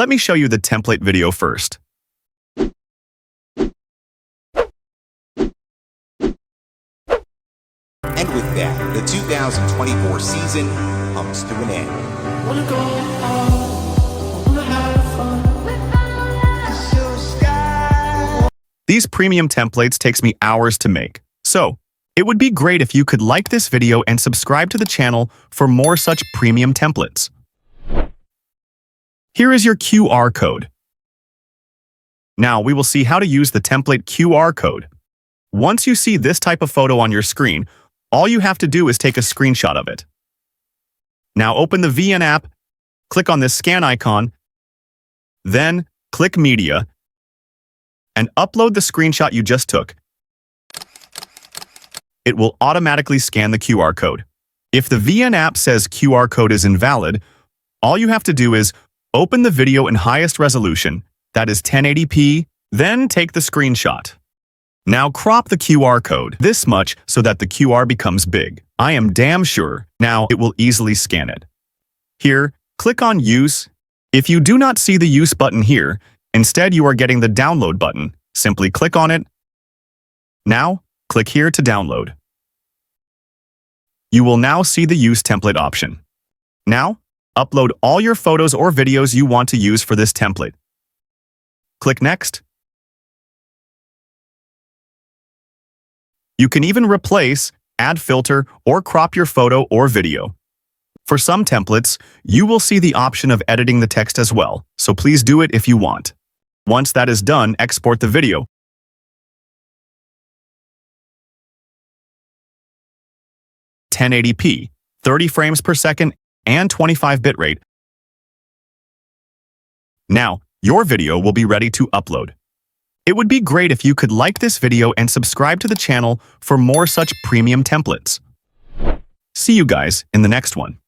let me show you the template video first. And with that, the 2024 season comes to an end. Wanna go home, wanna have fun. These premium templates takes me hours to make, so it would be great if you could like this video and subscribe to the channel for more such premium templates. Here is your QR code. Now we will see how to use the template QR code. Once you see this type of photo on your screen, all you have to do is take a screenshot of it. Now open the VN app, click on this scan icon, then click Media, and upload the screenshot you just took. It will automatically scan the QR code. If the VN app says QR code is invalid, all you have to do is open the video in highest resolution, that is 1080p, then take the screenshot. Now crop the QR code this much so that the QR becomes big. I am damn sure now it will easily scan it. Here, click on Use. If you do not see the Use button here, instead you are getting the Download button. Simply click on it. Now, click here to download. You will now see the Use Template option. Now, upload all your photos or videos you want to use for this template. Click Next. You can even replace, add filter, or crop your photo or video. For some templates, you will see the option of editing the text as well, so please do it if you want. Once that is done, export the video. (1080p), 30 frames per second, and 25 bitrate. Now, your video will be ready to upload. It would be great if you could like this video and subscribe to the channel for more such premium templates. See you guys in the next one.